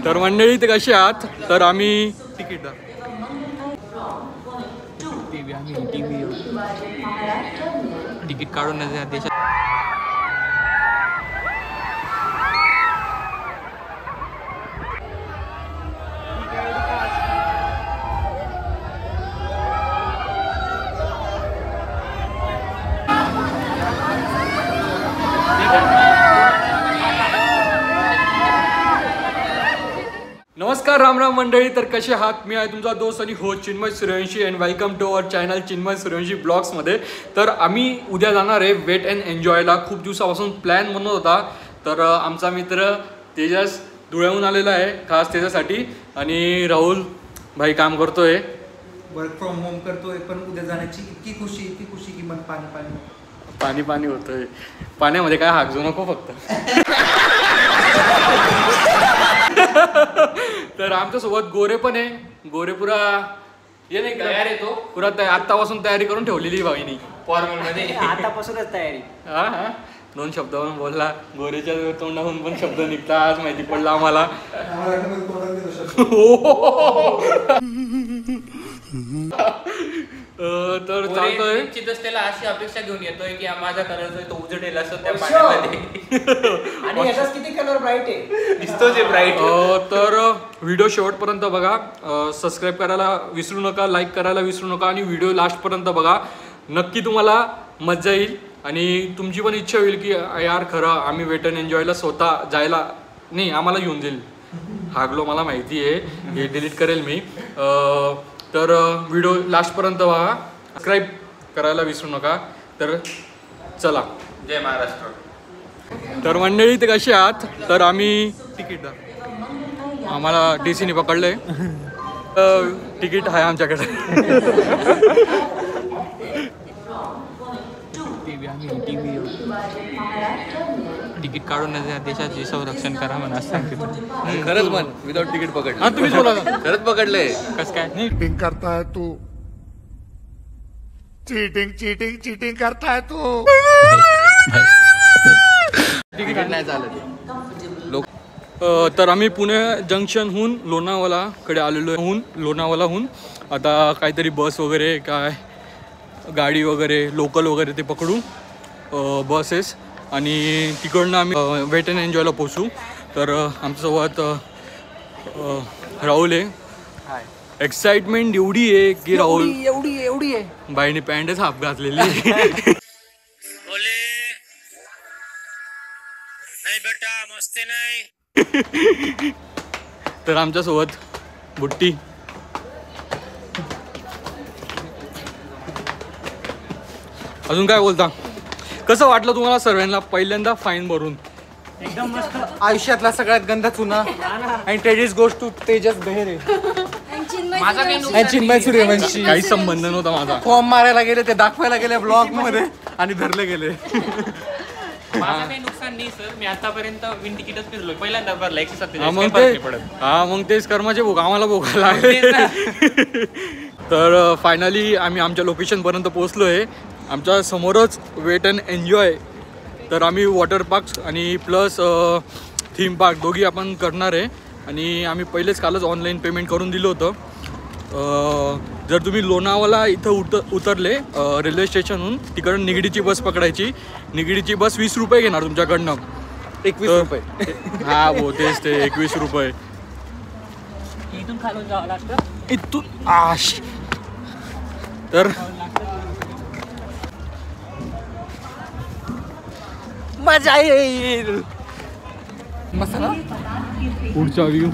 तर मंडळी ते कशी आहात. तर आम्ही तिकीट तिकीट काढून देशात नमस्कार राम राम मंडळी. तर कसे आहात. मी आहे तुमचा दोस्त आणि हो Chinmay Suryavanshi and welcome to our channel Chinmay Suryavanshi ब्लॉग्समध्ये. तर आम्ही उद्या जाणार आहे वेट अँड एन्जॉयला. खूप दिवसापासून प्लॅन बनवत होता. तर आमचा मित्र तेजस धुळ्याहून आलेला आहे खास त्याच्यासाठी. आणि राहुल भाई काम करतोय, वर्क फ्रॉम होम करतोय. पण उद्या जाण्याची इतकी खुशी की मन पाणी पाणी होतंय. पाण्यामध्ये काय हागजू नको फक्त. तर आमच्यासोबत गोरे पण आहे. गोरे पुरा ये नाही तयार आहे तो पुरा आत्तापासून तयारी करून ठेवलेली भाईनी फॉर्मल मध्ये. आतापासूनच तयारी. हा दोन शब्दावरून बोलला. गोरेच्या तोंडाहून पण शब्द निघता आज माहिती पडला आम्हाला. तर चालतोय त्याला अशी अपेक्षा घेऊन येतोय की माझा कलर तो उजडेल असं त्या पाण्यामध्ये. आणि याचाच किती कलर ब्राईट आहे दिसतो जे ब्राईट. तर व्हिडिओ शेवटपर्यंत बघा. सबस्क्राईब करायला विसरू नका, लाईक करायला विसरू नका आणि व्हिडिओ लास्टपर्यंत बघा. नक्की तुम्हाला मजा येईल आणि तुमची पण इच्छा होईल की यार खरं आम्ही वेट अँड एन्जॉयला स्वतः जायला नाही आम्हाला घेऊन जाईल. हागलो मला माहिती आहे, हे डिलीट करेल मी. तर व्हिडिओ लास्टपर्यंत बघा, सबस्क्राईब करायला विसरू नका. तर चला, जय महाराष्ट्र. तर मंडळी ते कशी आहात. तर आम्ही तिकीट आम्हाला TCने पकडलंय. तिकीट आहे आमच्याकडे. तिकीट काढून देशाचे संरक्षण करा म्हणा सांगतो. खरंच म्हण विदाउट तिकीट पकडलं. हा तुम्हीच बोला. खरंच पकडलंय. कसं काय चीटिंग करता है तू. चीटिंग करता है तू. तिकीट नाही चालत. तर आम्ही पुणे जंक्शनहून लोणावळाकडे आलेलो आहे. लोणावळाहून आता काहीतरी बस वगैरे काय गाडी वगैरे लोकल वगैरे ते पकडू बसेस आणि तिकडनं आम्ही वेट अँड एन्जॉयला पोचू. तर आमच्यासोबत राहुल आहे. एक्साइटमेंट एवढी आहे की राहुल एवढी आहे बाईने पॅन्टच हाफ घातलेली. तर आमच्यासोबत बुट्टी. अजून काय बोलता. कसं वाटलं तुम्हाला सर्वांना पहिल्यांदा फाईन भरून. एकदम मस्त. आयुष्यातला सगळ्यात गंदा चुना. आणि टेडिस गोष्ट टू तेजस बेहरे. माझा काही चिन्मय सूर्यवंशी. काही संबंध नव्हता माझा. फॉर्म मारायला गेले, ते दाखवायला गेले ब्लॉग मध्ये आणि धरले गेले. माझं काही नुकसान नाही सर. मी आतापर्यंत विन तिकीटच फिरलोय. पहिल्यांदा भरला 147. मग तेच कर्माचे भोग आम्हाला भोगायला लागले. तर फायनली आम्ही आमच्या लोकेशनपर्यंत पोहोचलो आहे. आमच्या समोरच वेट अँड एन्जॉय. तर आम्ही वॉटर पार्क आणि प्लस थीम पार्क दोघी आपण करणार आहे. आणि आम्ही पहिलेच कालच ऑनलाईन पेमेंट करून दिलं होतं. जर तुम्ही लोणावळा इथं उतरले रेल्वे स्टेशनहून तिकडून निगडीची बस पकडायची. निगडीची बस 20 रुपये घेणार तुमच्याकडनं. 21 रुपये. हा हो तेच ते 21 रुपये. इथून खालून जावं लागतं. इथून आश. तर मजा येईल. मसाला पुढचा व्ह्यू.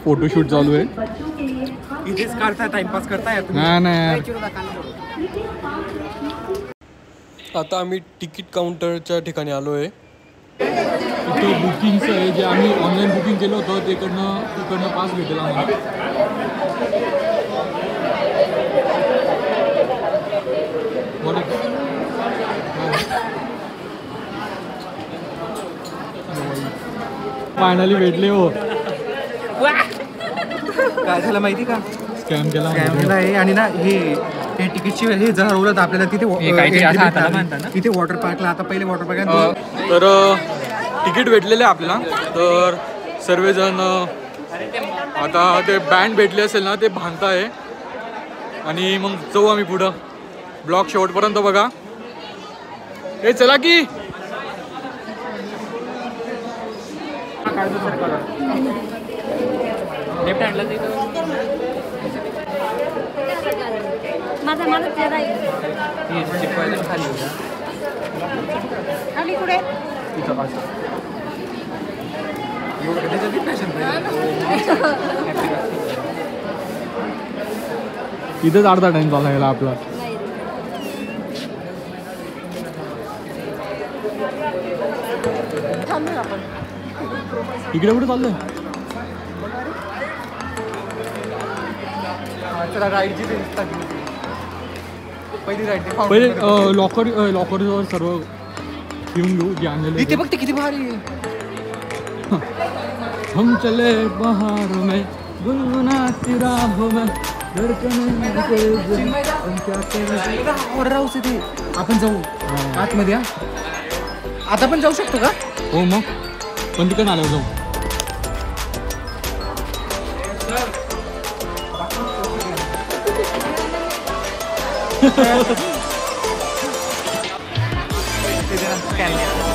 फोटोशूट चालू आहे. इथेच काढताय, टाइमपास करताय. नाही. आता आम्ही तिकीट काउंटरच्या ठिकाणी आलो आहे. इथे बुकिंगचं आहे जे आम्ही ऑनलाईन बुकिंग केलं होतं तिकडनं पास भेटेल आम्हाला. फायनली भेटले हो. काय झालं माहिती का, स्कॅम केला कॅमेरा आहे आणि ना हे तिकीटची हे जर हरवलं तर आपल्याला तिथे काहीतरी entry असं हाताला भेटणार. बांधतात ना? तिथे वॉटर पार्कला आता पहिले वॉटर पार्क तर तिकीट भेटलेलं आहे आपल्याला. तर सर्वजण आता ते बँड भेटले असेल ना ते बांधताय आणि मग जाऊ आम्ही पुढं. ब्लॉग शेवटपर्यंत बघा. हे चला की लेफ्ट हँडला माझा माणूस ज्यादा आहे. खाली होता. आणि कुठे इथंच अर्धा टाइम चालला गेला आपला. नाही रे. इकडे कुठे चाललंय? राईडची पहिली राईड पहिले लॉकरवर सर्व घेऊन घेऊ जे आणलेले. इथे बघ ते किती भारी आहे. हम चले बहारों में गुनगुनाती राहों में राहूच ते आपण जाऊ आतमध्ये. आता पण जाऊ शकतो का? हो मग पण तिकडे आल्यावर जाऊ.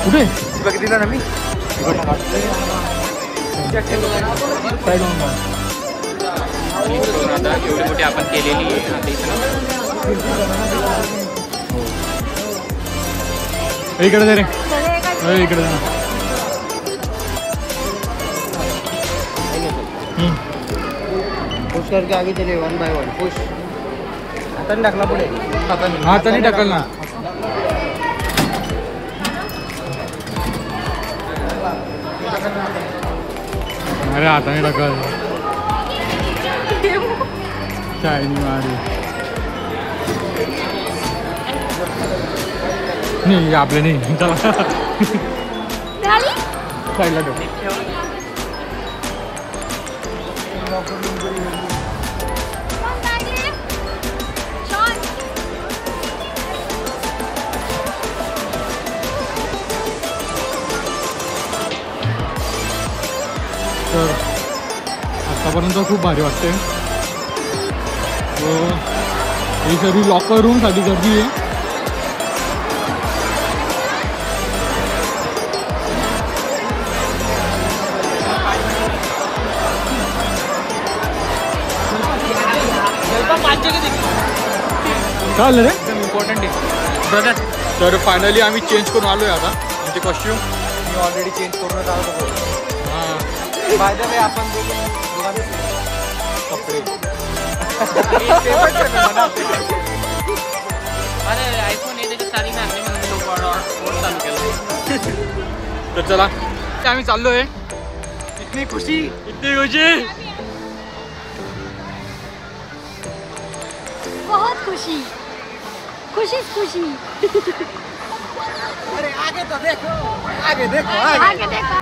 कुठे बघितलं ना मी. आता एवढी मोठी आपण केलेली आहे. आता इथं इकडे दे रे. सगळे एका इकडे दे ना. पुश करके आगे चले 1 by 1 पुश. हाताने टाकला पुढे. हाताने टाकल ना. अरे हाताने टाकल. चायनी मारी नाही आपल्या नाही. चला झाली? साईडला ठेव. मग काय रे? छान. तर आत्तापर्यंत खूप भारी वाटते. ही सगळी लॉकर रूमसाठी गर्दी आहे. काय झालं रे? इम्पॉर्टंट आहे ब्रदर. तर फायनली आम्ही चेंज करून आलो आहे आता म्हणजे कॉस्ट्युम. मी ऑलरेडी चेंज करून आलो होतो. हां फायदा नाही आपण दोघांनी कपडे. अरे आयफोन आहे त्याच्यात चाली नाही म्हणून मी लोक चालू केलं. तर चला आम्ही चाललोय. इतनी खुशी. बहुत खुशी. खुशीच खुशी. अरे आगे तो देखो. आगे देखो. आगे देखो.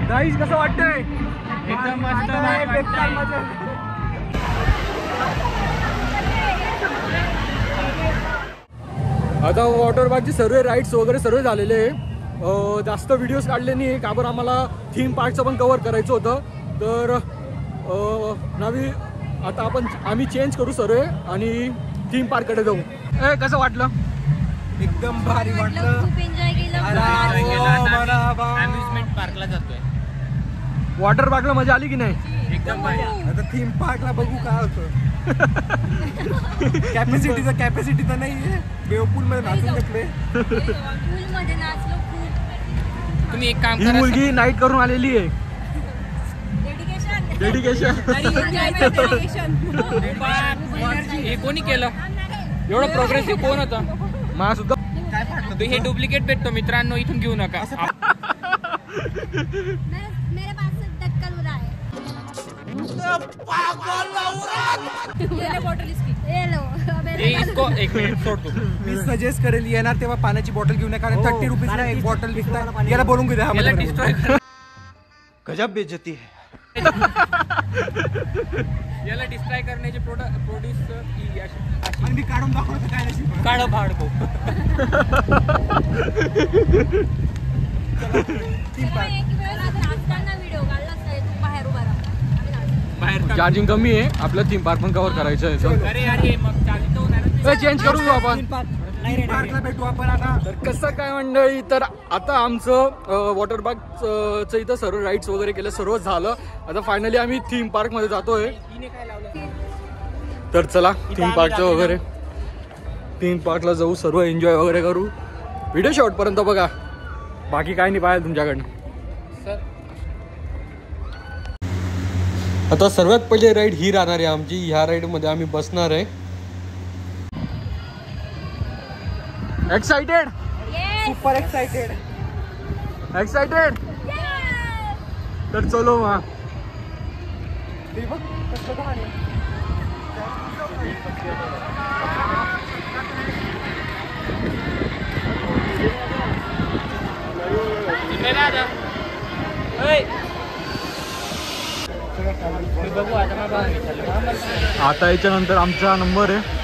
गाईस कसं वाटतंय? एकदम मस्त आता वॉटर पार्कचे सर्व राईड्स वगैरे सर्व झालेले आहे. जास्त व्हिडिओज काढले नाही का बरं आम्हाला थीम पार्कचं पण कव्हर करायचं होतं. तर आता आम्ही चेंज करू सर्व आणि थीम पार्ककडे जाऊ. कसं वाटलं? एकदम भारी वाटलं. खूप एन्जॉय केलं. अम्युजमेंट पार्कला जातोय. वॉटर पार्कला मजा आली की नाही? एकदम भारी. आता थीम पार्कला बघू काय होतं. कॅपॅसिटी तर नाहीये. वेवपूल मध्ये नाचून घेतले. पूलमध्ये नाचलो खूप. तुम्ही एक काम ही करा. मुलगी नाईट करून आलेली आहे. डेडिकेशन. हे कोणी केलं एवढं प्रोग्रेसिव्ह? कोण होतं? मला सुद्धा हे डुप्लिकेट भेटतो मित्रांनो, इथून घेऊ नका. मेरे पास से ढक्कन उड़ा है. ये लो. इसको एक मिनिट सोडतो. मी सजेस्ट करेल येणार तेव्हा पाण्याची बॉटल घेऊन या, कारण 30 रुपीजला एक बॉटल विकताय. याला बोलून घेऊ याला डिस्ट्रॉय कर. गजब बेइज्जती है. याला डिस्ट्रॉय करण्याचे प्रोड्यूसर आणि मी काढून दाखवतो काय नशीब. काढ भाडको. नाचताना व्हिडिओ काढला असता तू बाहेर उभा राहा. बाहेर काढ. चार्जिंग कमी आहे. आपलं थीम पार्क पण कव्हर करायचं आहे. अरे अरे मग चार्जिंग तर होणार. चेंज करू आपण. पार्कला भेटू आपण आता. तर कसं काय मंडळी, तर आता आमचं वॉटर पार्कचं इथं सर्व राईड्स वगैरे केलं, सर्व झालं. आता फायनली आम्ही थीम पार्क मध्ये जातोय. तर चला थीम पार्कचं वगैरे थीम पार्कला जाऊ, सर्व एन्जॉय वगैरे करू. व्हिडिओ शेवटपर्यंत बघा, बाकी काय नाही पाहिजे तुमच्याकडनं. आता सर्वात पहिले राईड ही राहणार आहे आमची. ह्या राईड मध्ये आम्ही बसणार आहे. एक्साइटेड? Super excited. एक्साइटेड? तर चलो मग. आता याच्यानंतर आमचा नंबर आहे.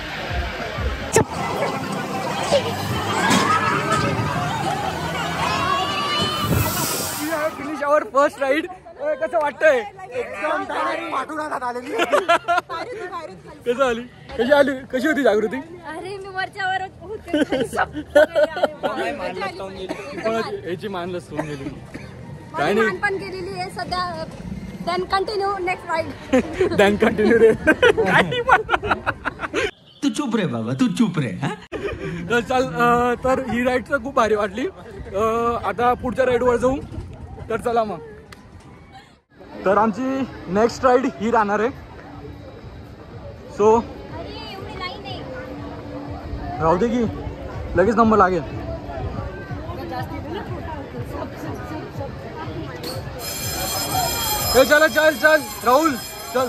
फिनिश आवर फर्स्ट राईड. कसं वाटतंय? एकदम पाठवण्यात आलेली. कसं आली? कशी होती जागृती? अरे मी वरच्यावर होते. याची मान लसवून गेली. काय नाही, पण केलेली आहे सध्या. Then continue next ride. Then continue रे. तू चुप रे बाबा, तू चुप रे. तर चल, तर ही राईड तर खूप भारी वाटली. आता पुढच्या राईडवर जाऊ. तर चला मग. तर आमची नेक्स्ट राईड ही राहणार आहे. सो एवढी लाईन आहे. राहू दे की लगेच नंबर लागेल. चल चल चल राहुल चल.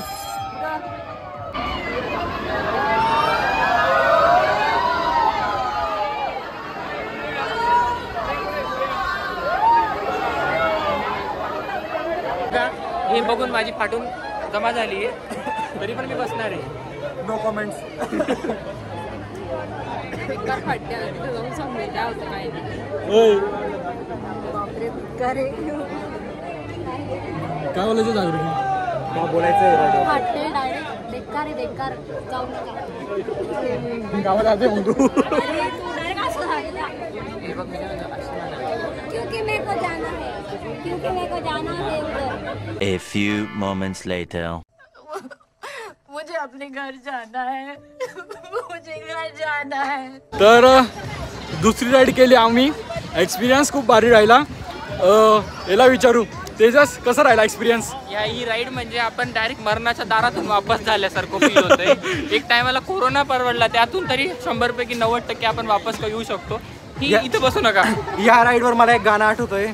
हे बघून माझी फाटून जमा झाली आहे. तरी असणार आहे. No comments. बेकार फाटल्या तिथे जाऊन सांगू काय होतं काय नाही. ओय, बापरे बेकार आहे. काय बोलायचं जागृती? काय बोलायचं फाटले डायरेक्ट बेकार आहे बेकार. जाऊ नका. गावाला जाते मग तू. अरे तू डायरेक्ट असं सांगितलं. क्योंकि मेरे को जाना है. क्योंकि मेरे को जाना है उधर. A few moments later. मुझे अपने घर जाना है. मुझे घर जाना है. तर दुसरी राईड केली आम्ही. एक्सपिरियन्स खूप भारी राहिला. याला विचारू, तेजस कसा राहिला एक्सपिरियन्स? ही राईड म्हणजे आपण डायरेक्ट मरणाच्या दारातून वापस झाल्यासारखं फील होतंय. एक टायमाला कोरोना परवडला, त्यातून तरी 100पैकी 90% आपण वापस येऊ शकतो. ही इथं बसू नका. या राईडवर मला एक गाणं आठवतंय.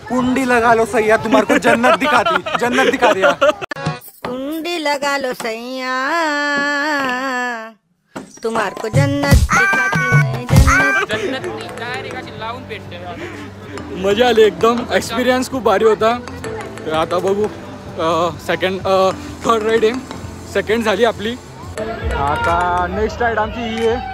कुंडी लगा लो सैया तुम्हारे को जन्नत दिखाती. जन्नत दिखा दिया. कुंडी लगा लो सैया तुम्हारे को जन्नत दिखाती है. जन्नत डायरेक्ट अशी लावून भेटते. मजा आली एकदम. एक्सपिरियन्स खूप भारी होता. तर आता बघू थर्ड राईड आहे. सेकंड झाली आपली. आता नेक्स्ट राईड आमची ही आहे.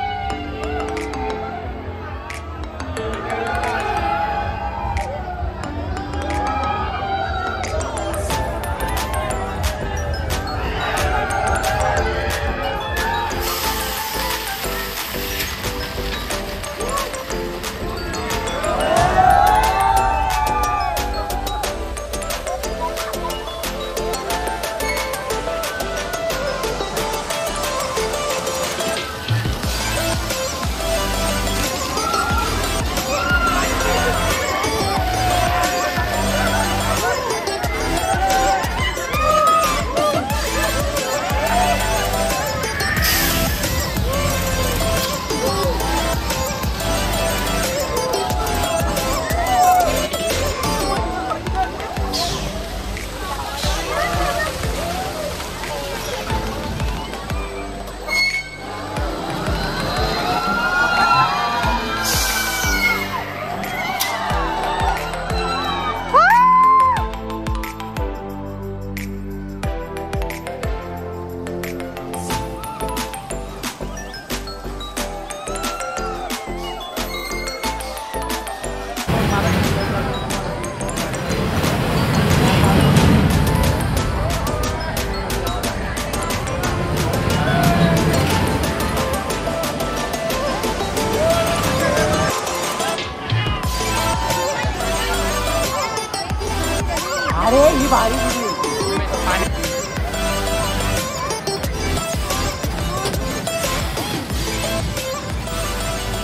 अरे ही भारी दिली.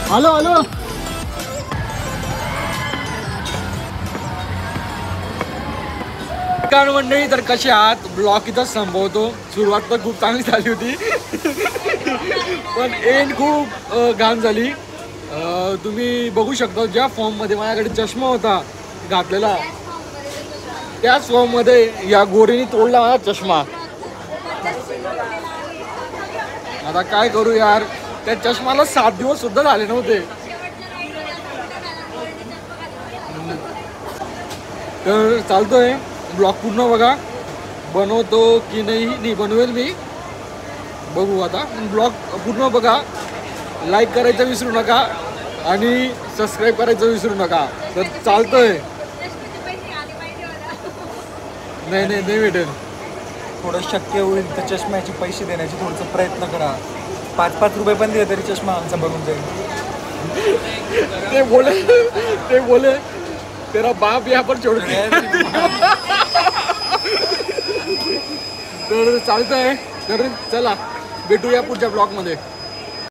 Hello hello. कारण मंडळी तर कशी आहात? ब्लॉग इथंच संपवतो. सुरुवात तर खूप चांगली झाली होती पण एंड खूप घाण झाली. तुम्ही बघू शकता ज्या फॉर्ममध्ये माझ्याकडे चष्मा होता घातलेला, त्याच फॉर्ममध्ये या गोरीने तोडला माझा चष्मा. आता काय करू यार, त्या चष्माला 7 दिवस सुद्धा झाले नव्हते. तर चालतोय, ब्लॉग पूर्ण बघा. बनवतो की नाही बनवेल मी, बघू आता. ब्लॉग पूर्ण बघा. लाईक करायचं विसरू नका आणि सबस्क्राईब करायचं विसरू नका. तर चालतोय. नाही भेटेल. थोडं शक्य होईल तर चष्म्याचे पैसे देण्याचे थोडंसं प्रयत्न करा. 5-5 रुपये पण दिले तरी चष्मा आमचा बनून जाईल. ते बोले तेरा बाप यहाँ पर छोड़ के. तर चालतंय. तर चला भेटूया पुढच्या ब्लॉगमध्ये.